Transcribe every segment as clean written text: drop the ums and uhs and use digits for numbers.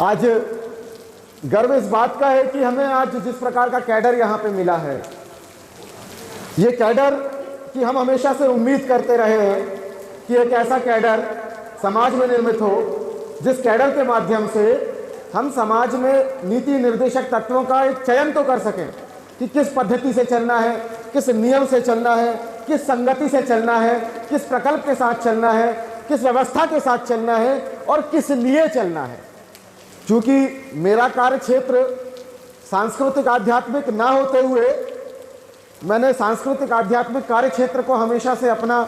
आज गर्व इस बात का है कि हमें आज जिस प्रकार का कैडर यहाँ पे मिला है, ये कैडर की हम हमेशा से उम्मीद करते रहे हैं कि एक ऐसा कैडर समाज में निर्मित हो जिस कैडर के माध्यम से हम समाज में नीति निर्देशक तत्वों का एक चयन तो कर सकें कि किस पद्धति से चलना है, किस नियम से चलना है, किस संगति से चलना है, किस प्रकल्प के साथ चलना है, किस व्यवस्था के साथ चलना है और किस लिए चलना है। चूँकि मेरा कार्य क्षेत्र सांस्कृतिक आध्यात्मिक ना होते हुए मैंने सांस्कृतिक आध्यात्मिक कार्य क्षेत्र को हमेशा से अपना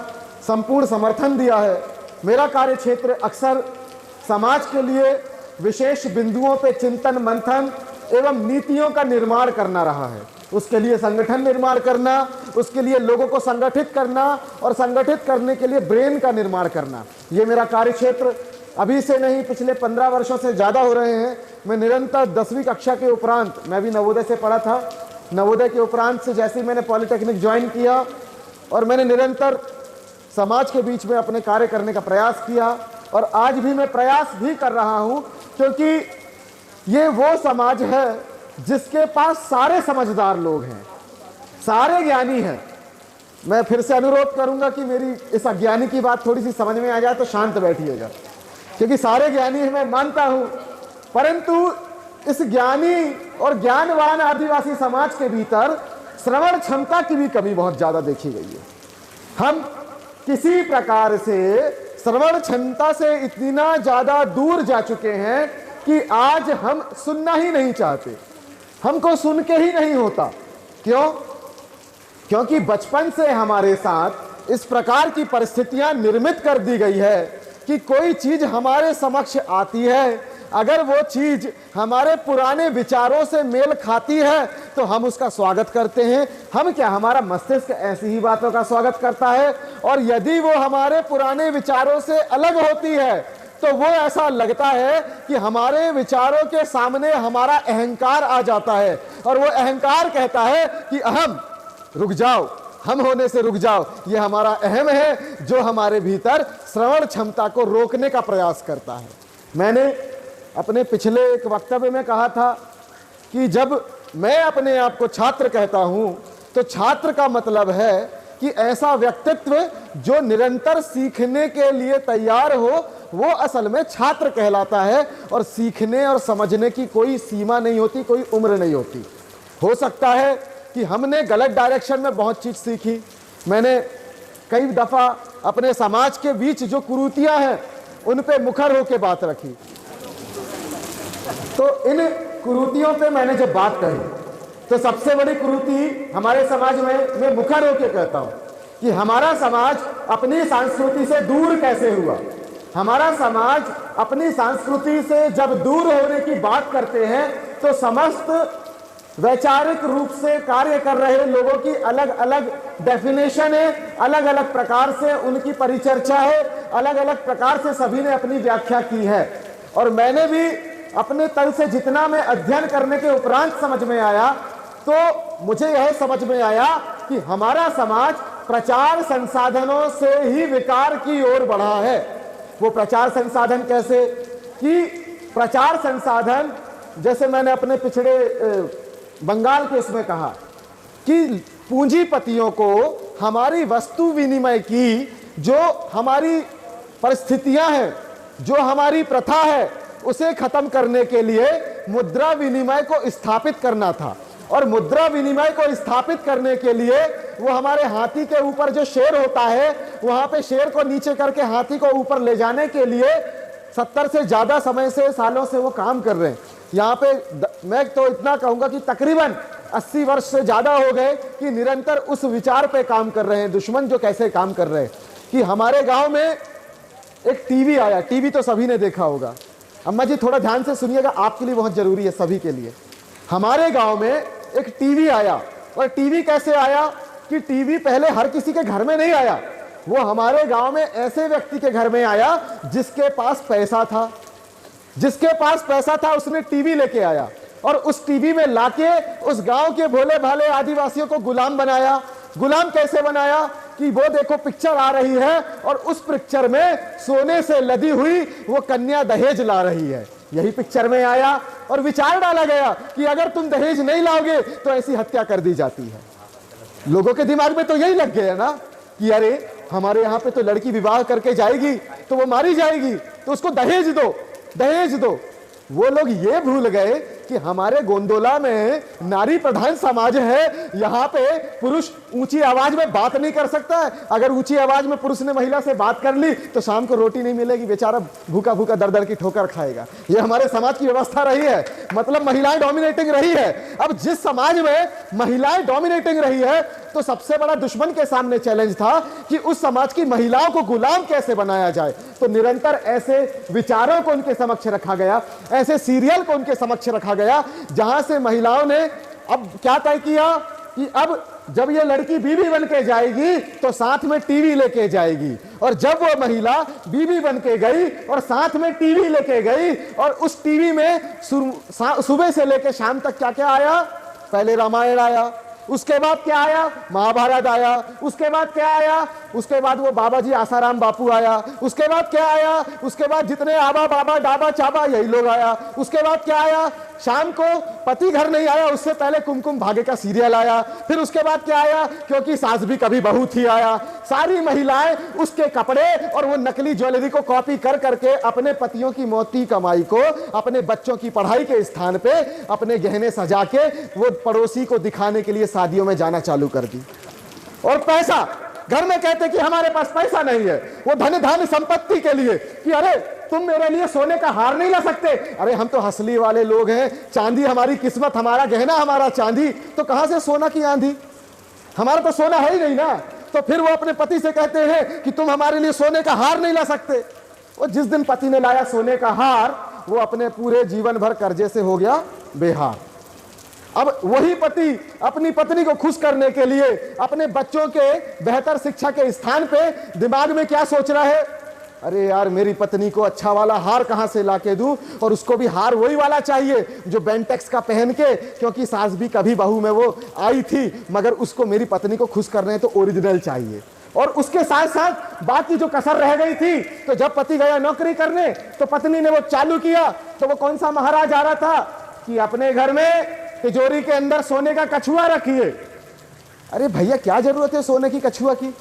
संपूर्ण समर्थन दिया है। मेरा कार्य क्षेत्र अक्सर समाज के लिए विशेष बिंदुओं पे चिंतन मंथन एवं नीतियों का निर्माण करना रहा है। उसके लिए संगठन निर्माण करना, उसके लिए लोगों को संगठित करना और संगठित करने के लिए ब्रेन का निर्माण करना, ये मेरा कार्य क्षेत्र अभी से नहीं पिछले 15 वर्षों से ज़्यादा हो रहे हैं। मैं निरंतर 10वीं कक्षा के उपरांत, मैं भी नवोदय से पढ़ा था, नवोदय के उपरांत से जैसे ही मैंने पॉलिटेक्निक ज्वाइन किया और मैंने निरंतर समाज के बीच में अपने कार्य करने का प्रयास किया और आज भी मैं प्रयास भी कर रहा हूँ, क्योंकि ये वो समाज है जिसके पास सारे समझदार लोग हैं, सारे ज्ञानी हैं। मैं फिर से अनुरोध करूंगा कि मेरी इस अज्ञानी की बात थोड़ी सी समझ में आ जाए तो शांत बैठिएगा, क्योंकि सारे ज्ञानी मैं मानता हूं, परंतु इस ज्ञानी और ज्ञानवान आदिवासी समाज के भीतर श्रवण क्षमता की भी कमी बहुत ज्यादा देखी गई है। हम किसी प्रकार से श्रवण क्षमता से इतना ज्यादा दूर जा चुके हैं कि आज हम सुनना ही नहीं चाहते, हमको सुन के ही नहीं होता। क्यों? क्योंकि बचपन से हमारे साथ इस प्रकार की परिस्थितियां निर्मित कर दी गई है कि कोई चीज हमारे समक्ष आती है, अगर वो चीज हमारे पुराने विचारों से मेल खाती है तो हम उसका स्वागत करते हैं। हम क्या, हमारा मस्तिष्क ऐसी ही बातों का स्वागत करता है, और यदि वो हमारे पुराने विचारों से अलग होती है तो वो ऐसा लगता है कि हमारे विचारों के सामने हमारा अहंकार आ जाता है और वो अहंकार कहता है कि अहम, रुक जाओ, हम होने से रुक जाओ। ये हमारा अहम है जो हमारे भीतर श्रवण क्षमता को रोकने का प्रयास करता है। मैंने अपने पिछले एक वक्तव्य में कहा था कि जब मैं अपने आप को छात्र कहता हूं तो छात्र का मतलब है कि ऐसा व्यक्तित्व जो निरंतर सीखने के लिए तैयार हो, वो असल में छात्र कहलाता है। और सीखने और समझने की कोई सीमा नहीं होती, कोई उम्र नहीं होती। हो सकता है कि हमने गलत डायरेक्शन में बहुत चीज सीखी। मैंने कई दफा अपने समाज के बीच जो कुरीतियां हैं उन पे मुखर होकर बात रखी, तो इन कुरीतियों पे मैंने जब बात कही तो सबसे बड़ी कुरीति हमारे समाज में मैं मुखर होकर कहता हूं कि हमारा समाज अपनी संस्कृति से दूर कैसे हुआ। हमारा समाज अपनी संस्कृति से जब दूर होने की बात करते हैं तो समस्त वैचारिक रूप से कार्य कर रहे लोगों की अलग अलग डेफिनेशन है, अलग अलग प्रकार से उनकी परिचर्चा है, अलग अलग प्रकार से सभी ने अपनी व्याख्या की है। और मैंने भी अपने तल से जितना मैं अध्ययन करने के उपरांत समझ में आया तो मुझे यह समझ में आया कि हमारा समाज प्रचार संसाधनों से ही विकार की ओर बढ़ा है। वो प्रचार संसाधन कैसे? कि प्रचार संसाधन, जैसे मैंने अपने पिछड़े बंगाल के उसमें कहा कि पूंजीपतियों को हमारी वस्तु विनिमय की जो हमारी परिस्थितियां हैं, जो हमारी प्रथा है, उसे खत्म करने के लिए मुद्रा विनिमय को स्थापित करना था। और मुद्रा विनिमय को स्थापित करने के लिए वो हमारे हाथी के ऊपर जो शेर होता है, वहां पे शेर को नीचे करके हाथी को ऊपर ले जाने के लिए 70 से ज्यादा समय से, सालों से वो काम कर रहे हैं। यहाँ पे मैं तो इतना कहूंगा कि तकरीबन 80 वर्ष से ज्यादा हो गए कि निरंतर उस विचार पे काम कर रहे हैं। दुश्मन जो कैसे काम कर रहे हैं कि हमारे गांव में एक टीवी आया, टीवी तो सभी ने देखा होगा। अम्मा जी थोड़ा ध्यान से सुनिएगा, आपके लिए बहुत जरूरी है, सभी के लिए। हमारे गांव में एक टीवी आया, और टीवी कैसे आया कि टीवी पहले हर किसी के घर में नहीं आया, वो हमारे गांव में ऐसे व्यक्ति के घर में आया जिसके पास पैसा था। जिसके पास पैसा था उसने टीवी लेके आया और उस टीवी में लाके उस गांव के भोले भाले आदिवासियों को गुलाम बनाया। गुलाम कैसे बनाया कि वो देखो पिक्चर आ रही है और उस पिक्चर में सोने से लदी हुई वो कन्या दहेज ला रही है। यही पिक्चर में आया और विचार डाला गया कि अगर तुम दहेज नहीं लाओगे तो ऐसी हत्या कर दी जाती है। लोगों के दिमाग में तो यही लग गया ना कि अरे हमारे यहाँ पे तो लड़की विवाह करके जाएगी तो वो मारी जाएगी, तो उसको दहेज दो, दहेज दो। वो लोग ये भूल गए कि हमारे गोंदोला में नारी प्रधान समाज है, यहाँ पे पुरुष ऊंची आवाज में बात नहीं कर सकता है। अगर ऊंची आवाज में पुरुष ने महिला से बात कर ली तो शाम को रोटी नहीं मिलेगी, बेचारा भूखा भूखा दर दर की ठोकर खाएगा। ये हमारे समाज की व्यवस्था रही है, मतलब महिलाएं डोमिनेटिंग रही है। अब जिस समाज में महिलाएं डोमिनेटिंग रही है तो सबसे बड़ा दुश्मन के सामने चैलेंज था कि उस समाज की महिलाओं को गुलाम कैसे बनाया जाए। तो निरंतर ऐसे विचारों को उनके समक्ष रखा गया, ऐसे सीरियल को उनके समक्ष रखा गया, जहां से महिलाओं ने अब क्या तय किया कि अब जब ये लड़की बीवी बन के जाएगी तो साथ में टीवी लेके जाएगी। और जब वो महिला बीवी बन के गई और साथ में टीवी लेके गई और उस टीवी में सुबह से लेके शाम तक क्या क्या आया, पहले रामायण आया, उसके बाद क्या आया, महाभारत आया, उसके बाद क्या आया, उसके बाद वो बाबा जी आसाराम बापू आया, उसके बाद क्या आया, उसके बाद जितने आबा बाबा डाबा चाबा यही लोग आया, उसके बाद क्या आया, शाम को पति घर नहीं आया उससे पहले कुमकुम भाग्य का सीरियल आया, फिर उसके बाद क्या आया, क्योंकि सास भी कभी बहू थी आया। सारी महिलाएं उसके कपड़े और वो नकली ज्वेलरी को कॉपी कर करके अपने पतियों की मोटी कमाई को अपने बच्चों की पढ़ाई के स्थान पे अपने गहने सजा के वो पड़ोसी को दिखाने के लिए शादियों में जाना चालू कर दी। और पैसा, घर में कहते कि हमारे पास पैसा नहीं है, वो धन धन संपत्ति के लिए कि अरे तुम मेरे लिए सोने का हार नहीं ला सकते, अरे हम तो हंसली वाले लोग हैं, चांदी हमारी किस्मत, हमारा गहना हमारा चांदी, तो कहां से सोना की आंधी, हमारा तो सोना है ही नहीं ना। तो फिर वो अपने पति से कहते हैं कि तुम हमारे लिए सोने का हार नहीं ला सकते। और जिस दिन पति ने लाया सोने का हार, वो अपने पूरे जीवन भर कर्जे से हो गया बेहार। अब वही पति अपनी पत्नी को खुश करने के लिए अपने बच्चों के बेहतर शिक्षा के स्थान पे दिमाग में क्या सोच रहा है, अरे यार मेरी पत्नी को अच्छा वाला हार कहां से लाके दूं, और उसको भी हार वही वाला चाहिए जो बेंटेक्स का पहन के, क्योंकि सास भी कभी बहू में वो आई थी, मगर उसको मेरी पत्नी को खुश करने तो ओरिजिनल चाहिए। और उसके साथ साथ बाकी जो कसर रह गई थी, तो जब पति गया नौकरी करने तो पत्नी ने वो चालू किया, तो वो कौन सा महाराज आ रहा था कि अपने घर में तिजोरी के अंदर सोने का कछुआ रखिए। अरे भैया क्या जरूरत है सोने की कछुआ की,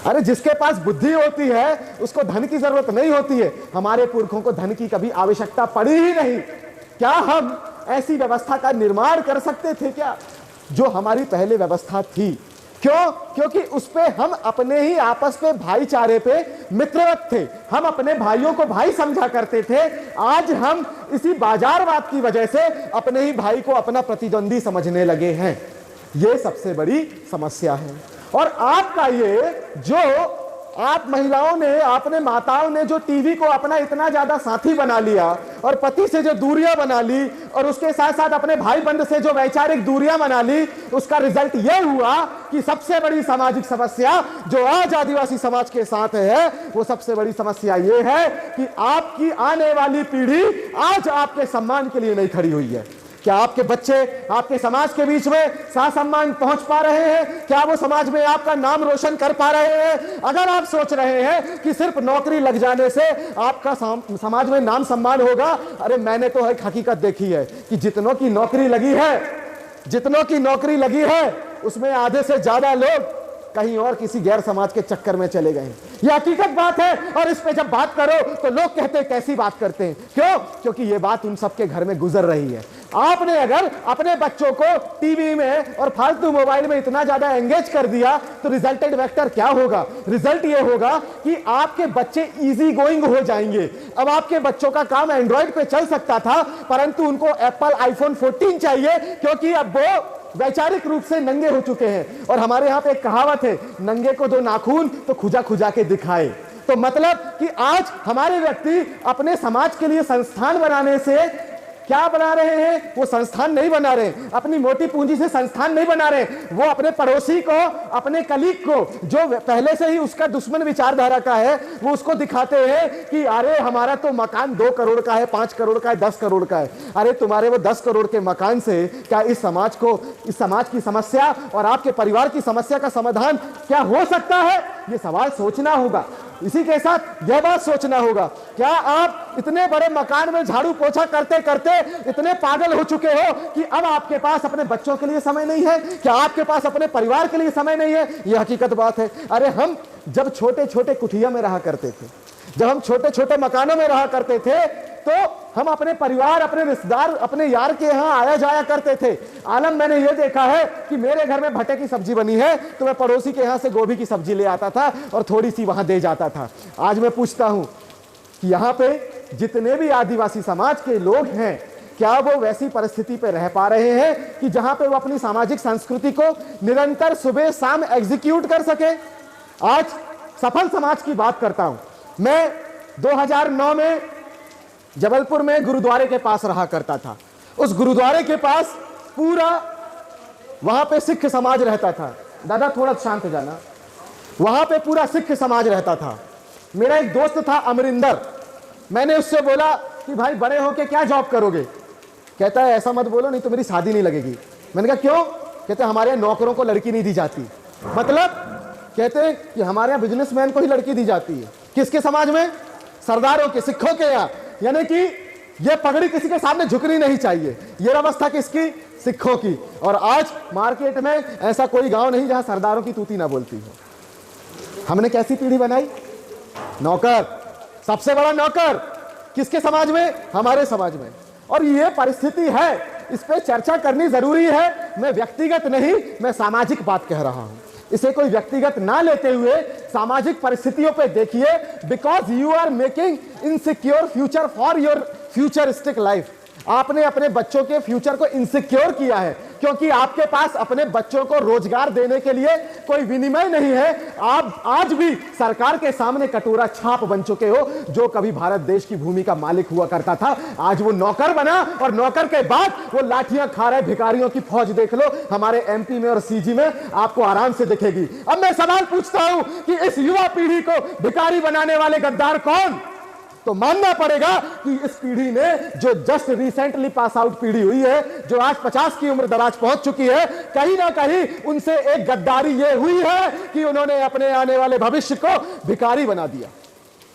अरे जिसके पास बुद्धि होती है उसको धन की जरूरत नहीं होती है। हमारे पुरखों को धन की कभी आवश्यकता पड़ी ही नहीं। क्या हम ऐसी व्यवस्था का निर्माण कर सकते थे क्या जो हमारी पहले व्यवस्था थी? क्यों? क्योंकि उस पे हम अपने ही आपस में भाईचारे पे मित्रवत थे, हम अपने भाइयों को भाई समझा करते थे। आज हम इसी बाजारवाद की वजह से अपने ही भाई को अपना प्रतिद्वंदी समझने लगे हैं। ये सबसे बड़ी समस्या है। और आपका ये जो आप महिलाओं ने, आपने माताओं ने जो टीवी को अपना इतना ज्यादा साथी बना लिया और पति से जो दूरियां बना ली और उसके साथ साथ अपने भाई बंद से जो वैचारिक दूरियां बना ली, उसका रिजल्ट यह हुआ कि सबसे बड़ी सामाजिक समस्या जो आज आदिवासी समाज के साथ है, वो सबसे बड़ी समस्या यह है कि आपकी आने वाली पीढ़ी आज आपके सम्मान के लिए नहीं खड़ी हुई है। क्या आपके बच्चे आपके समाज के बीच में सम्मान पहुंच पा रहे हैं? क्या वो समाज में आपका नाम रोशन कर पा रहे हैं? अगर आप सोच रहे हैं कि सिर्फ नौकरी लग जाने से आपका समाज में नाम सम्मान होगा, अरे मैंने तो एक हकीकत देखी है कि जितनों की नौकरी लगी है उसमें आधे से ज्यादा लोग कहीं और किसी गैर समाज के चक्कर में चले गए। यह हकीकत बात है। और इस पे जब बात करो तो लोग कहते हैं कैसी बात करते हैं। क्यों? क्योंकि ये बात उन सबके घर में गुजर रही है। आपने अगर अपने बच्चों को टीवी में और फालतू मोबाइल में इतना ज्यादा एंगेज कर दिया तो रिजल्टेड वेक्टर क्या होगा? रिजल्ट ये होगा कि आपके बच्चे इजी गोइंग हो जाएंगे। अब आपके बच्चों का काम एंड्रॉइड पे चल सकता था, परंतु उनको एप्पल आईफोन 14 चाहिए, क्योंकि अब वो वैचारिक रूप से नंगे हो चुके हैं। और हमारे यहाँ पे एक कहावत है, नंगे को दो नाखून तो खुजा खुजा के दिखाए। तो मतलब कि आज हमारे व्यक्ति अपने समाज के लिए संस्थान बनाने से क्या बना रहे हैं? वो संस्थान नहीं बना रहे, अपनी मोटी पूंजी से संस्थान नहीं बना रहे। वो अपने पड़ोसी को, अपने कलीग को, जो पहले से ही उसका दुश्मन विचारधारा का है, वो उसको दिखाते हैं कि अरे हमारा तो मकान 2 करोड़ का है, 5 करोड़ का है, 10 करोड़ का है। अरे तुम्हारे वो 10 करोड़ के मकान से क्या इस समाज की समस्या और आपके परिवार की समस्या का समाधान क्या हो सकता है? ये सवाल सोचना होगा। इसी के साथ यह बात सोचना होगा, क्या आप इतने बड़े मकान में झाड़ू पोछा करते करते इतने पागल हो चुके हो कि अब आपके पास अपने बच्चों के लिए समय नहीं है? क्या आपके पास अपने परिवार के लिए समय नहीं है? यह हकीकत बात है। अरे हम जब छोटे छोटे कुटिया में रहा करते थे, जब हम छोटे छोटे मकानों में रहा करते थे, तो हम अपने परिवार, अपने रिश्तेदार, अपने यार के यहाँ आया जाया करते थे। आलम, मैंने ये देखा है कि मेरे घर में भट्टे की सब्जी बनी है तो मैं पड़ोसी के यहाँ से गोभी की सब्जी ले आता था और थोड़ी सी वहां दे जाता था। आज मैं पूछता हूं कि यहाँ पे जितने भी आदिवासी समाज के लोग हैं, क्या वो वैसी परिस्थिति पे रह पा रहे हैं कि जहां पे वो अपनी सामाजिक संस्कृति को निरंतर सुबह शाम एग्जीक्यूट कर सके? आज सफल समाज की बात करता हूं। मैं 2009 में जबलपुर में गुरुद्वारे के पास रहा करता था। उस गुरुद्वारे के पास पूरा वहां पे सिख समाज रहता था। दादा थोड़ा शांत हो जाना। वहां पे पूरा सिख समाज रहता था। मेरा एक दोस्त था अमरिंदर, मैंने उससे बोला कि भाई बड़े होके क्या जॉब करोगे? कहता है ऐसा मत बोलो नहीं तो मेरी शादी नहीं लगेगी। मैंने कहा क्यों? कहते हमारे यहाँ नौकरों को लड़की नहीं दी जाती। मतलब कहते हैं कि हमारे यहाँ बिजनेसमैन को ही लड़की दी जाती है। किसके समाज में? सरदारों के, सिखों के यहाँ। यानी कि ये पगड़ी किसी के सामने झुकनी नहीं चाहिए। ये व्यवस्था किसकी? सिखों की। और आज मार्केट में ऐसा कोई गांव नहीं जहां सरदारों की तूती ना बोलती हो। हमने कैसी पीढ़ी बनाई? नौकर, सबसे बड़ा नौकर किसके समाज में? हमारे समाज में। और ये परिस्थिति है, इस पे चर्चा करनी जरूरी है। मैं व्यक्तिगत नहीं, मैं सामाजिक बात कह रहा हूं। इसे कोई व्यक्तिगत ना लेते हुए सामाजिक परिस्थितियों पे देखिए। Because you are making insecure future for your futuristic life. आपने अपने बच्चों के फ्यूचर को इनसिक्योर किया है क्योंकि आपके पास अपने बच्चों को रोजगार देने के लिए कोई विनिमय नहीं है। आप आज भी सरकार के सामने कटोरा छाप बन चुके हो। जो कभी भारत देश की भूमि का मालिक हुआ करता था, आज वो नौकर बना और नौकर के बाद वो लाठियां खा रहे भिखारियों की फौज देख लो हमारे एमपी में और सीजी में, आपको आराम से दिखेगी। अब मैं सवाल पूछता हूं कि इस युवा पीढ़ी को भिखारी बनाने वाले गद्दार कौन? तो मानना पड़ेगा कि इस पीढ़ी ने, जो जस्ट रिसेंटली पास आउट पीढ़ी हुई है, जो आज 50 की उम्र दराज पहुंच चुकी है, कहीं ना कहीं उनसे एक गद्दारी ये हुई है कि उन्होंने अपने आने वाले भविष्य को भिखारी बना दिया।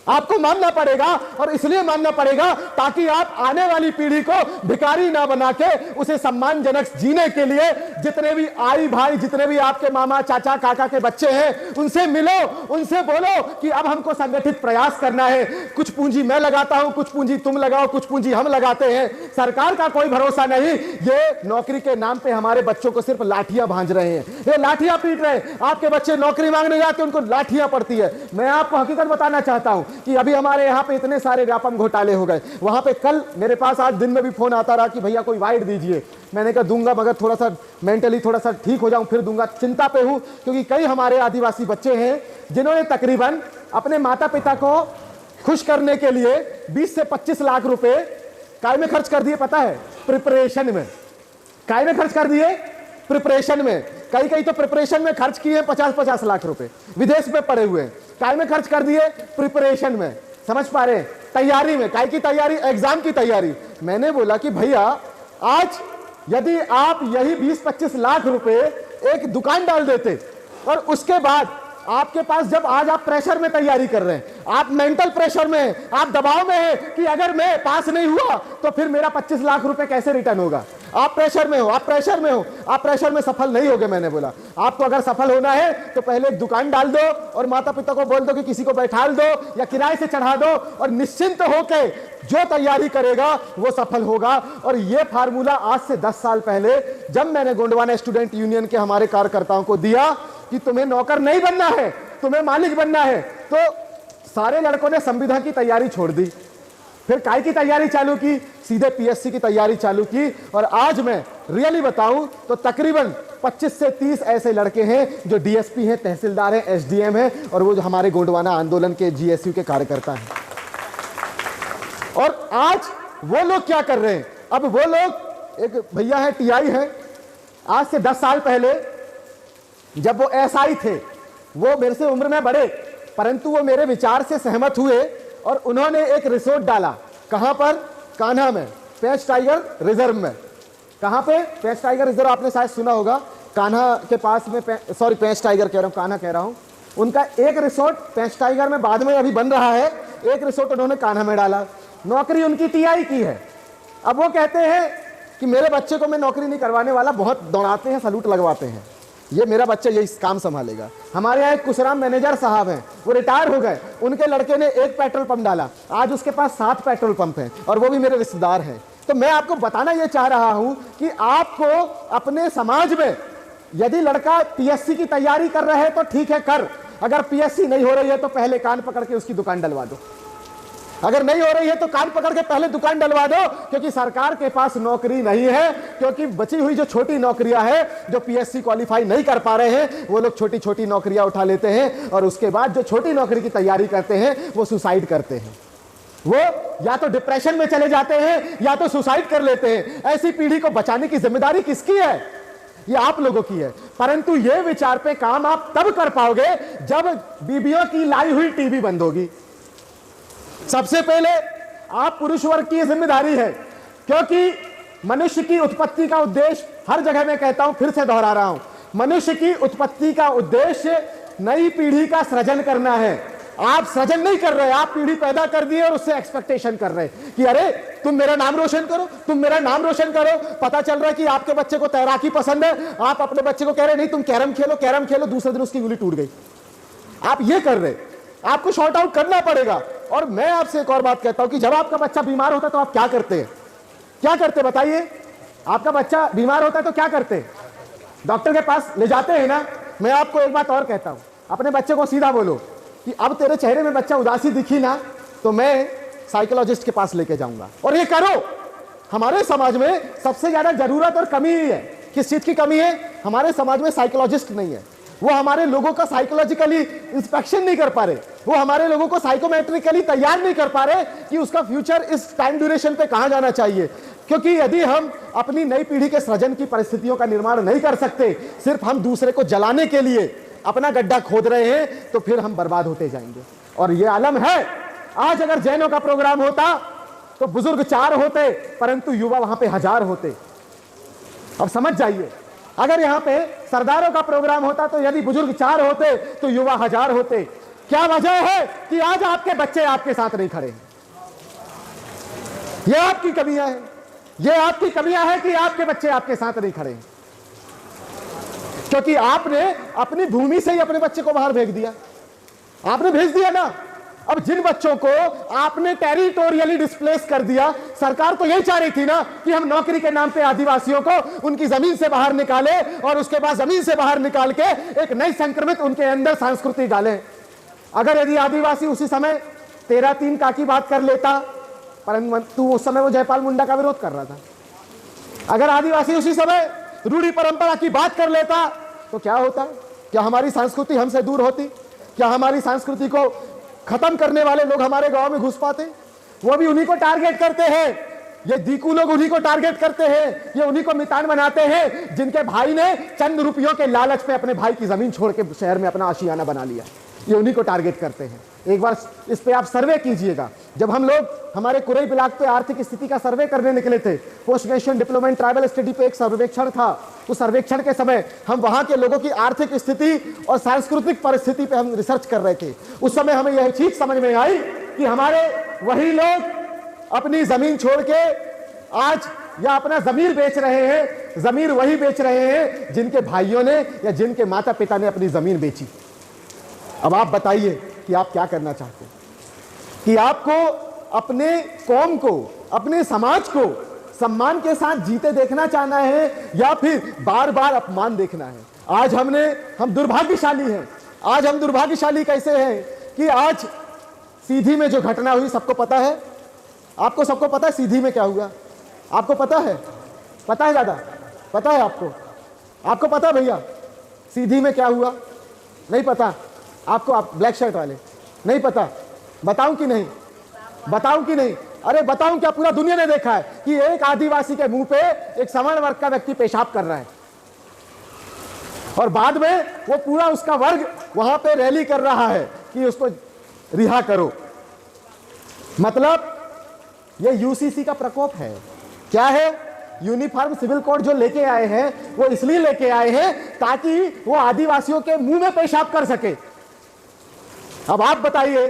आपको मानना पड़ेगा, और इसलिए मानना पड़ेगा ताकि आप आने वाली पीढ़ी को भिखारी ना बना के उसे सम्मानजनक जीने के लिए जितने भी आई भाई, जितने भी आपके मामा चाचा काका के बच्चे हैं, उनसे मिलो, उनसे बोलो कि अब हमको संगठित प्रयास करना है। कुछ पूंजी मैं लगाता हूं, कुछ पूंजी तुम लगाओ, कुछ पूंजी हम लगाते हैं। सरकार का कोई भरोसा नहीं। ये नौकरी के नाम पे हमारे बच्चों को सिर्फ लाठियां भांज रहे हैं, ये लाठियां पीट रहे हैं। आपके बच्चे नौकरी मांगने जाते, उनको लाठियां पड़ती है। मैं आपको हकीकत बताना चाहता हूं कि अभी हमारे यहाँ पे इतने सारे व्यापम घोटाले हो गए। वहां पे कल मेरे पास आज दिन में भी फोन आता रहा कि भैया कोई वाइड दीजिए। मैंने कहा दूंगा, मगर थोड़ा सा मेंटली थोड़ा सा ठीक हो जाऊं फिर दूंगा। चिंता पे हूं क्योंकि कई हमारे आदिवासी बच्चे हैं जिन्होंने तकरीबन अपने माता पिता को खुश करने के लिए 20 से 25 लाख रुपए काय में खर्च कर दिए, पता है? प्रिपरेशन में। काय में खर्च कर दिए? प्रिपरेशन में। कई तो प्रिपरेशन में खर्च किए 50-50 लाख रुपए, विदेश में पड़े हुए। काय में खर्च कर दिए? प्रिपरेशन में। समझ पा रहे हैं? तैयारी में। काय की तैयारी? एग्जाम की तैयारी। मैंने बोला कि भैया आज यदि आप यही 20-25 लाख रुपए एक दुकान डाल देते और उसके बाद आपके पास, जब आज आप प्रेशर में तैयारी कर रहे हैं, आप मेंटल प्रेशर में हैं, आप दबाव में हैं कि अगर मैं पास नहीं हुआ तो फिर मेरा 25 लाख रुपए कैसे रिटर्न होगा। आप प्रेशर में हो, आप प्रेशर में हो, आप प्रेशर में सफल नहीं होगे। मैंने बोला आपको अगर सफल होना है तो पहले एक दुकान डाल दो और माता पिता को बोल दो कि किसी को बैठाल दो या किराए से चढ़ा दो, और निश्चिंत होके जो तैयारी करेगा वो सफल होगा। और ये फार्मूला आज से 10 साल पहले जब मैंने गोंडवाना स्टूडेंट यूनियन के हमारे कार्यकर्ताओं को दिया कि तुम्हें नौकर नहीं बनना है, तुम्हें मालिक बनना है, तो सारे लड़कों ने संविधान की तैयारी छोड़ दी। फिर काय की तैयारी चालू की? सीधे पीएससी की तैयारी चालू की। और आज मैं रियली बताऊं तो तकरीबन 25 से 30 ऐसे लड़के हैं जो डीएसपी हैं, तहसीलदार हैं, एसडीएम हैं, और वो जो हमारे गोंडवाना आंदोलन के जीएसयू के कार्यकर्ता हैं। और आज वो लोग क्या कर रहे हैं? अब वो लोग, एक भैया है टीआई है, आज से 10 साल पहले जब वो एसआई थे, वो मेरे से उम्र में बड़े, परंतु वो मेरे विचार से सहमत हुए और उन्होंने एक रिसोर्ट डाला। कहां पर? कान्हा में, पेंच टाइगर रिजर्व में। कहां पे? पेंच टाइगर रिजर्व आपने शायद सुना होगा, कान्हा के पास में। सॉरी, पेंच टाइगर कह रहा हूं, कान्हा कह रहा हूं। उनका एक रिसोर्ट पेंच टाइगर में बाद में अभी बन रहा है, एक रिसोर्ट उन्होंने कान्हा में डाला, नौकरी उनकी टीआई की है। अब वो कहते हैं कि मेरे बच्चे को मैं नौकरी नहीं करवाने वाला, बहुत दौड़ाते हैं, सलूट लगवाते हैं, ये मेरा बच्चा यही काम संभालेगा। हमारे यहाँ एक कुशराम मैनेजर साहब हैं, वो रिटायर हो गए, उनके लड़के ने एक पेट्रोल पंप डाला, आज उसके पास 7 पेट्रोल पंप हैं और वो भी मेरे रिश्तेदार हैं। तो मैं आपको बताना ये चाह रहा हूं कि आपको अपने समाज में यदि लड़का पीएससी की तैयारी कर रहा है तो ठीक है कर, अगर पीएससी नहीं हो रही है तो पहले कान पकड़ के उसकी दुकान डलवा दो, अगर नहीं हो रही है तो कान पकड़ के पहले दुकान डलवा दो, क्योंकि सरकार के पास नौकरी नहीं है। क्योंकि बची हुई जो छोटी नौकरियां हैं, जो पीएससी क्वालिफाई नहीं कर पा रहे हैं, वो लोग छोटी छोटी नौकरियां उठा लेते हैं और उसके बाद जो छोटी नौकरी की तैयारी करते हैं वो सुसाइड करते हैं, वो या तो डिप्रेशन में चले जाते हैं या तो सुसाइड कर लेते हैं। ऐसी पीढ़ी को बचाने की जिम्मेदारी किसकी है? ये आप लोगों की है। परंतु ये विचार पे काम आप तब कर पाओगे जब बीबियों की लाई हुई टीवी बंद होगी। सबसे पहले आप पुरुष वर्ग की जिम्मेदारी है, क्योंकि मनुष्य की उत्पत्ति का उद्देश्य, हर जगह मैं कहता हूं, फिर से दोहरा रहा हूं, मनुष्य की उत्पत्ति का उद्देश्य नई पीढ़ी का सृजन करना है। आप सृजन नहीं कर रहे, आप पीढ़ी पैदा कर दिए और उससे एक्सपेक्टेशन कर रहे कि अरे तुम मेरा नाम रोशन करो, तुम मेरा नाम रोशन करो। पता चल रहा है कि आपके बच्चे को तैराकी पसंद है, आप अपने बच्चे को कह रहे नहीं तुम कैरम खेलो, कैरम खेलो, दूसरे दिन उसकी उंगली टूट गई। आप ये कर रहे, आपको शॉर्ट आउट करना पड़ेगा। और मैं आपसे एक और बात कहता हूं कि जब आपका बच्चा बीमार होता है तो आप क्या करते हैं? क्या करते बताइए? आपका बच्चा बीमार होता है तो क्या करते? डॉक्टर के पास ले जाते हैं ना। मैं आपको एक बात और कहता हूं, अपने बच्चे को सीधा बोलो कि अब तेरे चेहरे में बच्चा उदासी दिखी ना तो मैं साइकोलॉजिस्ट के पास लेके जाऊंगा। और ये करो। हमारे समाज में सबसे ज्यादा जरूरत और कमी ही है। किस चीज की कमी है? हमारे समाज में साइकोलॉजिस्ट नहीं है, वो हमारे लोगों का साइकोलॉजिकली इंस्पेक्शन नहीं कर पा रहे, वो हमारे लोगों को साइकोमेट्रिकली तैयार नहीं कर पा रहे कि उसका फ्यूचर इस टाइम ड्यूरेशन पे कहां जाना चाहिए। क्योंकि यदि हम अपनी नई पीढ़ी के सृजन की परिस्थितियों का निर्माण नहीं कर सकते, सिर्फ हम दूसरे को जलाने के लिए अपना गड्ढा खोद रहे हैं, तो फिर हम बर्बाद होते जाएंगे। और ये आलम है। आज अगर जैनों का प्रोग्राम होता तो बुजुर्ग 4 होते, परंतु युवा वहां पे 1000 होते। अब समझ जाइए, अगर यहां पे सरदारों का प्रोग्राम होता तो यदि बुजुर्ग 4 होते तो युवा 1000 होते। क्या वजह है कि आज आपके बच्चे आपके साथ नहीं खड़े? ये आपकी कमियां हैं, ये आपकी कमियां हैं कि आपके बच्चे आपके साथ नहीं खड़े, क्योंकि आपने अपनी भूमि से ही अपने बच्चे को बाहर भेज दिया। आपने भेज दिया ना। अब जिन बच्चों को आपने टेरिटोरियली डिस्प्लेस कर दिया, सरकार तो यही चाह रही थी ना कि हम नौकरी के नाम पे आदिवासियों को उनकी जमीन से बाहर निकाले और उसके बाद जमीन से बाहर निकाल के एक नई संक्रमित उनके अंदर संस्कृति डालें। अगर यदि आदिवासी उसी समय 13-3 का की बात कर लेता, परंतु उस समय वो जयपाल मुंडा का विरोध कर रहा था, अगर आदिवासी उसी समय रूढ़ी परंपरा की बात कर लेता तो क्या होता? क्या हमारी संस्कृति हमसे दूर होती? क्या हमारी संस्कृति को खत्म करने वाले लोग हमारे गांव में घुस पाते? वो भी उन्हीं को टारगेट करते हैं, ये दीकू लोग उन्हीं को टारगेट करते हैं, ये उन्हीं को मितान बनाते हैं जिनके भाई ने चंद रुपयों के लालच में अपने भाई की जमीन छोड़ के शहर में अपना आशियाना बना लिया। ये उन्हीं को टारगेट करते हैं। एक बार इस पे आप सर्वे कीजिएगा। जब हम लोग हमारे कुरई ब्लॉक पे आर्थिक स्थिति का सर्वे करने निकले थे, post graduation diploma tribal study पे एक सर्वेक्षण था, उस सर्वेक्षण के समय हम वहां के लोगों की आर्थिक स्थिति और सांस्कृतिक परिस्थिति पे हम रिसर्च कर रहे थे। उस समय हमें यह चीज समझ में आई कि हमारे वही लोग अपनी जमीन छोड़ के आज या अपना जमीर बेच रहे हैं। जमीर वही बेच रहे हैं जिनके भाइयों ने या जिनके माता पिता ने अपनी जमीन बेची। अब आप बताइए कि आप क्या करना चाहते हैं? कि आपको अपने कौम को, अपने समाज को सम्मान के साथ जीते देखना चाहना है या फिर बार बार अपमान देखना है? आज हम दुर्भाग्यशाली हैं। आज हम दुर्भाग्यशाली कैसे हैं कि आज सीधी में जो घटना हुई, सबको पता है। आपको सबको पता है सीधी में क्या हुआ? आपको पता है? पता है दादा? पता है आपको? आपको पता भैया सीधी में क्या हुआ? नहीं पता आपको? आप ब्लैक शर्ट वाले नहीं पता? बताऊं कि नहीं? बताऊं कि नहीं? अरे बताऊं क्या? पूरा दुनिया ने देखा है कि एक आदिवासी के मुंह पे एक सवर्ण वर्ग का व्यक्ति पेशाब कर रहा है और बाद में वो पूरा उसका वर्ग वहां पे रैली कर रहा है कि उसको रिहा करो। मतलब ये यूसीसी का प्रकोप है। क्या है? यूनिफॉर्म सिविल कोड जो लेके आए हैं वो इसलिए लेके आए हैं ताकि वो आदिवासियों के मुंह में पेशाब कर सके। अब आप बताइए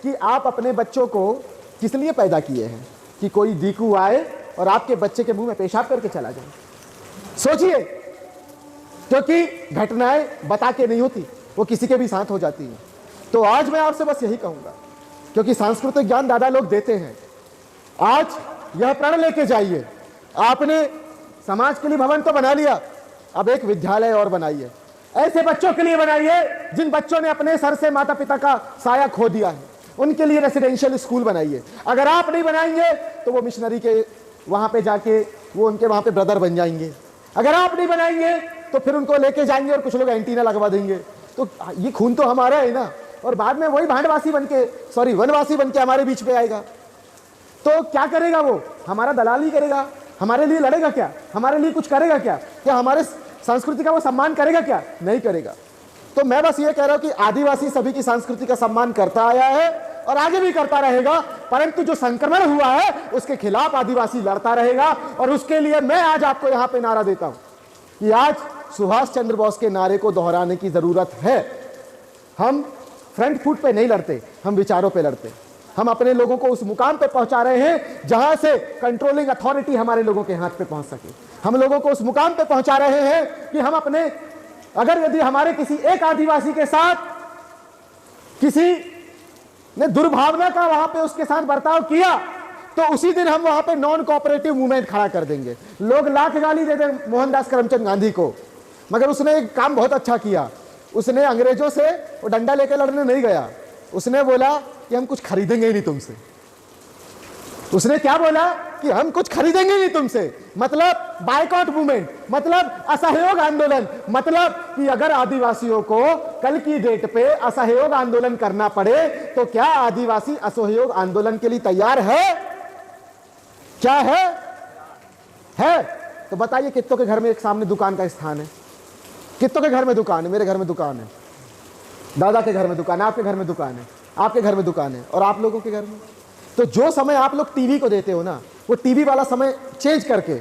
कि आप अपने बच्चों को किस लिए पैदा किए हैं कि कोई दीकू आए और आपके बच्चे के मुंह में पेशाब करके चला जाए? सोचिए, क्योंकि घटनाएं बता के नहीं होती, वो किसी के भी साथ हो जाती हैं। तो आज मैं आपसे बस यही कहूंगा, क्योंकि सांस्कृतिक ज्ञान दादा लोग देते हैं, आज यह प्रण लेके जाइए। आपने समाज के लिए भवन तो बना लिया, अब एक विद्यालय और बनाइए। ऐसे बच्चों के लिए बनाइए जिन बच्चों ने अपने सर से माता पिता का साया खो दिया है, उनके लिए रेसिडेंशियल स्कूल बनाइए। अगर आप नहीं बनाएंगे तो वो मिशनरी के वहां पे जाके वो उनके वहां पे ब्रदर बन जाएंगे। अगर आप नहीं बनाएंगे तो फिर उनको लेके जाएंगे और कुछ लोग एंटीना लगवा देंगे। तो ये खून तो हमारा है ना, और बाद में वही वनवासी बन के हमारे बीच में आएगा। तो क्या करेगा वो? हमारा दलाली करेगा, हमारे लिए लड़ेगा क्या? हमारे लिए कुछ करेगा क्या? क्या हमारे संस्कृति का वो सम्मान करेगा क्या? नहीं करेगा। तो मैं बस ये कह रहा हूं कि आदिवासी सभी की संस्कृति का सम्मान करता आया है और आगे भी करता रहेगा, परंतु जो संक्रमण हुआ है उसके खिलाफ आदिवासी लड़ता रहेगा। और उसके लिए मैं आज आपको यहां पे नारा देता हूं कि आज सुभाष चंद्र बोस के नारे को दोहराने की जरूरत है। हम फ्रंट फुट पे नहीं लड़ते, हम विचारों पे लड़ते। हम अपने लोगों को उस मुकाम पे पहुंचा रहे हैं जहां से कंट्रोलिंग अथॉरिटी हमारे लोगों के हाथ पे पहुंच सके। हम लोगों को उस मुकाम पे पहुंचा रहे हैं कि हम अपने, अगर यदि हमारे किसी एक आदिवासी के साथ किसी ने दुर्भावना का वहां पे उसके साथ बर्ताव किया तो उसी दिन हम वहां पे नॉन कोऑपरेटिव मूवमेंट खड़ा कर देंगे। लोग लाख गाली दे दें मोहनदास करमचंद गांधी को, मगर उसने एक काम बहुत अच्छा किया। उसने अंग्रेजों से वो डंडा लेकर लड़ने नहीं गया, उसने बोला कि हम कुछ खरीदेंगे ही नहीं तुमसे। उसने क्या बोला कि हम कुछ खरीदेंगे नहीं तुमसे, मतलब बायकॉट मूवमेंट, मतलब असहयोग आंदोलन। मतलब कि अगर आदिवासियों को कल की डेट पे असहयोग आंदोलन करना पड़े तो क्या आदिवासी असहयोग आंदोलन के लिए तैयार है? क्या है? तो बताइए, कितनों के घर में एक सामने दुकान का स्थान है? कितनों के घर में दुकान है? मेरे घर में दुकान है, दादा के घर में दुकान है, आपके घर में दुकान है, आपके घर में दुकान है, और आप लोगों के घर में। तो जो समय आप लोग टीवी को देते हो ना, वो टीवी वाला समय चेंज करके,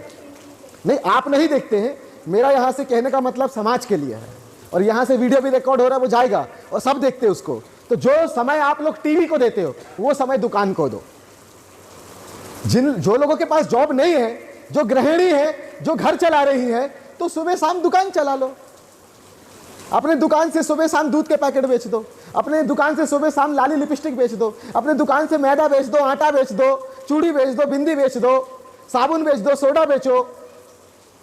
नहीं आप नहीं देखते हैं, मेरा यहां से कहने का मतलब समाज के लिए है, और यहां से वीडियो भी रिकॉर्ड हो रहा है, वो जाएगा और सब देखते हैं उसको। तो जो समय आप लोग टीवी को देते हो वो समय दुकान को दो। जो लोगों के पास जॉब नहीं है, जो गृहिणी है, जो घर चला रही है, तो सुबह शाम दुकान चला लो। अपने दुकान से सुबह शाम दूध के पैकेट बेच दो, अपने दुकान से सुबह शाम लाली लिपस्टिक बेच दो, अपने दुकान से मैदा बेच दो, आटा बेच दो, चूड़ी बेच दो, बिंदी बेच दो, साबुन बेच दो, सोडा बेचो।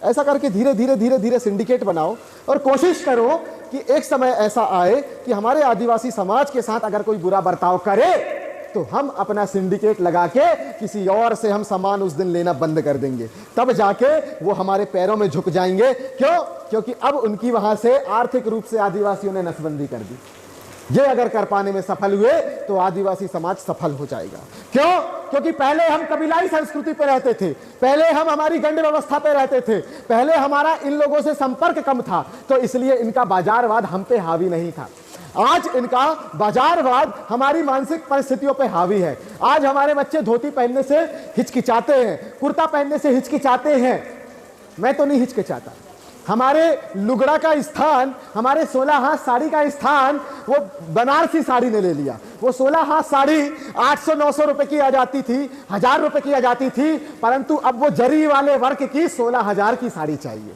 ऐसा करके धीरे धीरे धीरे धीरे सिंडिकेट बनाओ और कोशिश करो कि एक समय ऐसा आए कि हमारे आदिवासी समाज के साथ अगर कोई बुरा बर्ताव करे तो हम अपना सिंडिकेट लगा के किसी और से हम सामान उस दिन लेना बंद कर देंगे। तब जाके वो हमारे पैरों में झुक जाएंगे। क्यों? क्योंकि अब उनकी वहां से आर्थिक रूप से आदिवासियों ने नसबंदी कर दी। ये अगर कर पाने में सफल हुए तो आदिवासी समाज सफल हो जाएगा। क्यों? क्योंकि पहले हम कबीलाई संस्कृति पे रहते थे, पहले हम हमारी गंड व्यवस्था पे रहते थे, पहले हमारा इन लोगों से संपर्क कम था, तो इसलिए इनका बाजारवाद हम पे हावी नहीं था। आज इनका बाजारवाद हमारी मानसिक परिस्थितियों पे हावी है। आज हमारे बच्चे धोती पहनने से हिचकिचाते हैं, कुर्ता पहनने से हिचकिचाते हैं। मैं तो नहीं हिचकिचाता। हमारे लुगड़ा का स्थान, हमारे 16 हाथ साड़ी का स्थान वो बनारसी साड़ी ने ले लिया। वो 16 हाथ साड़ी 800-900 रुपए की आ जाती थी, 1000 रुपए की आ जाती थी, परंतु अब वो जरी वाले वर्क की 16,000 की साड़ी चाहिए।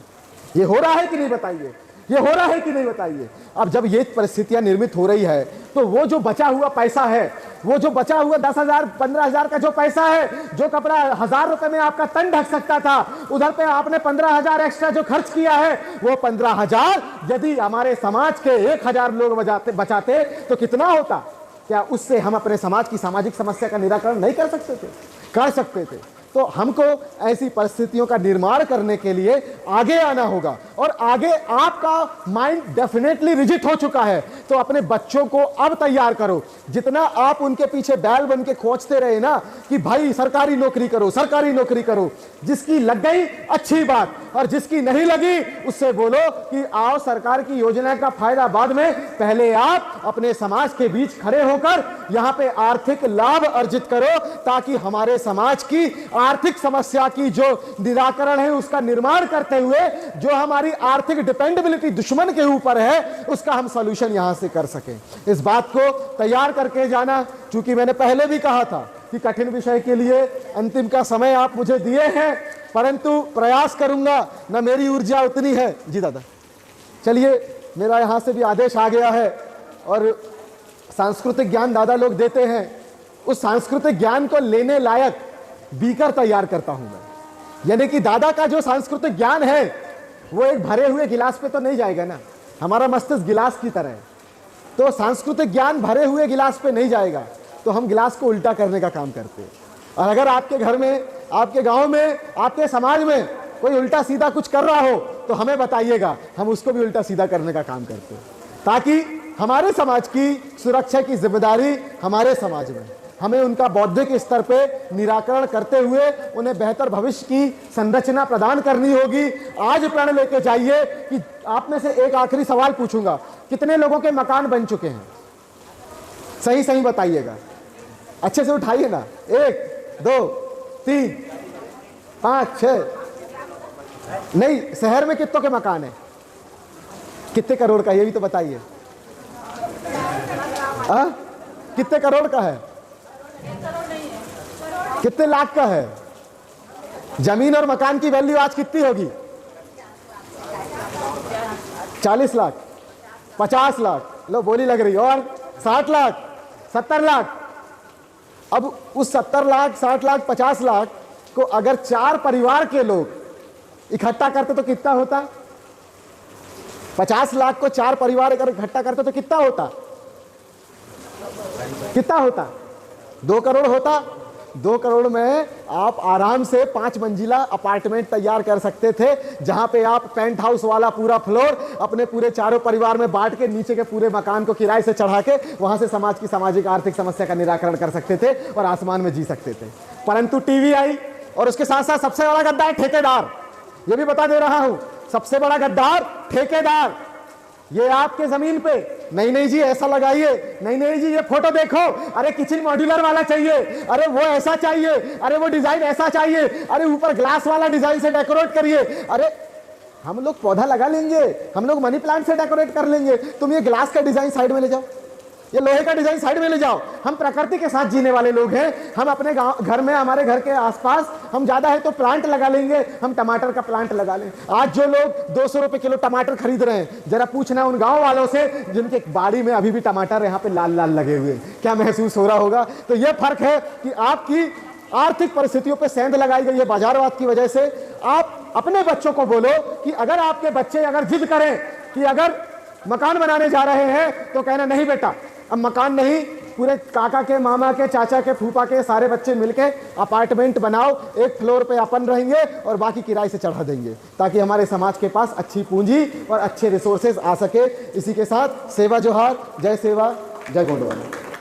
ये हो रहा है कि नहीं बताइए? ये हो रहा है कि नहीं बताइए? अब जब ये परिस्थितियां निर्मित हो रही है तो वो जो बचा हुआ पैसा है, वो जो बचा हुआ 10,000 15,000 का जो पैसा है, जो कपड़ा 1000 रुपए में आपका तन ढक सकता था, उधर पे आपने 15,000 एक्स्ट्रा जो खर्च किया है, वो 15,000 यदि हमारे समाज के 1,000 लोग बचाते तो कितना होता? क्या उससे हम अपने समाज की सामाजिक समस्या का निराकरण नहीं कर सकते थे? कर सकते थे। तो हमको ऐसी परिस्थितियों का निर्माण करने के लिए आगे आना होगा। और आगे आपका माइंड डेफिनेटली रिजिट हो चुका है, तो अपने बच्चों को अब तैयार करो। जितना आप उनके पीछे बैल बन के खोजते रहे ना कि भाई सरकारी नौकरी करो, सरकारी नौकरी करो, जिसकी लग गई अच्छी बात, और जिसकी नहीं लगी उससे बोलो कि आओ सरकार की योजना का फायदा बाद में, पहले आप अपने समाज के बीच खड़े होकर यहां पे आर्थिक लाभ अर्जित करो, ताकि हमारे समाज की आर्थिक समस्या की जो निराकरण है उसका निर्माण करते हुए जो हमारी आर्थिक डिपेंडेबिलिटी दुश्मन के ऊपर है उसका हम सॉल्यूशन यहां से कर सकें। इस बात को तैयार करके जाना, क्योंकि मैंने पहले भी कहा था कि कठिन विषय के लिए अंतिम का समय आप मुझे दिए हैं, परंतु प्रयास करूंगा, ना मेरी ऊर्जा उतनी है। जी दादा, चलिए, मेरा यहां से भी आदेश आ गया है और सांस्कृतिक ज्ञान दादा लोग देते हैं, उस सांस्कृतिक ज्ञान को लेने लायक बीकर तैयार करता हूं मैं। यानी कि दादा का जो सांस्कृतिक ज्ञान है वो एक भरे हुए गिलास पे तो नहीं जाएगा ना, हमारा मस्तिष्क गिलास की तरह है, तो सांस्कृतिक ज्ञान भरे हुए गिलास पे नहीं जाएगा, तो हम गिलास को उल्टा करने का काम करते हैं। और अगर आपके घर में, आपके गांव में, आपके समाज में कोई उल्टा सीधा कुछ कर रहा हो तो हमें बताइएगा, हम उसको भी उल्टा सीधा करने का काम करते हैं, ताकि हमारे समाज की सुरक्षा की जिम्मेदारी हमारे समाज में, हमें उनका बौद्धिक स्तर पे निराकरण करते हुए उन्हें बेहतर भविष्य की संरचना प्रदान करनी होगी। आज प्रण लेके जाइए कि आप में से एक आखिरी सवाल पूछूंगा, कितने लोगों के मकान बन चुके हैं? सही सही बताइएगा, अच्छे से उठाइए ना। 1 2 3 5 6। नहीं, शहर में कितनों के मकान है? कितने करोड़ का, ये भी तो बताइए। कितने करोड़ का है? कितने लाख का है? जमीन और मकान की वैल्यू आज कितनी होगी? 40 लाख, 50 लाख, लो बोली लग रही, और 60 लाख, 70 लाख। अब उस 70 लाख, 60 लाख, 50 लाख को अगर 4 परिवार के लोग इकट्ठा करते तो कितना होता? 50 लाख को 4 परिवार अगर इकट्ठा करते तो कितना होता? कितना होता? 2 करोड़ होता। 2 करोड़ में आप आराम से 5 मंजिला अपार्टमेंट तैयार कर सकते थे, जहां पे आप पेंट हाउस वाला पूरा फ्लोर अपने पूरे चारों परिवार में बांट के नीचे के पूरे मकान को किराए से चढ़ा के वहां से समाज की सामाजिक आर्थिक समस्या का निराकरण कर सकते थे और आसमान में जी सकते थे। परंतु टीवी आई और उसके साथ साथ सबसे बड़ा गद्दार ठेकेदार, ये भी बता दे रहा हूं, सबसे बड़ा गद्दार ठेकेदार। ये आपके जमीन पे, नहीं नहीं जी ऐसा लगाइए, नहीं नहीं जी ये फोटो देखो, अरे किचन मॉड्यूलर वाला चाहिए, अरे वो ऐसा चाहिए, अरे वो डिजाइन ऐसा चाहिए, अरे ऊपर ग्लास वाला डिजाइन से डेकोरेट करिए। अरे हम लोग पौधा लगा लेंगे, हम लोग मनी प्लांट से डेकोरेट कर लेंगे, तुम ये ग्लास का डिजाइन साइड में ले जाओ, ये लोहे का डिजाइन साइड में ले जाओ। हम प्रकृति के साथ जीने वाले लोग हैं, हम अपने गांव घर में, हमारे घर के आसपास हम ज्यादा है तो प्लांट लगा लेंगे, हम टमाटर का प्लांट लगा लें। आज जो लोग 200 रुपए किलो टमाटर खरीद रहे हैं, जरा पूछना उन गांव वालों से जिनके बाड़ी में अभी भी टमाटर यहाँ पे लाल लाल लगे हुए, क्या महसूस हो रहा होगा? तो ये फर्क है कि आपकी आर्थिक परिस्थितियों पे सेंध लगाई गई है बाजारवाद की वजह से। आप अपने बच्चों को बोलो कि अगर आपके बच्चे अगर जिद करें कि अगर मकान बनाने जा रहे हैं तो कहना नहीं बेटा, अब मकान नहीं, पूरे काका के, मामा के, चाचा के, फूफा के सारे बच्चे मिलके अपार्टमेंट बनाओ, एक फ्लोर पे अपन रहेंगे और बाकी किराए से चढ़ा देंगे, ताकि हमारे समाज के पास अच्छी पूंजी और अच्छे रिसोर्सेज आ सके। इसी के साथ सेवा जोहार, जय सेवा, जय गोंडवाना।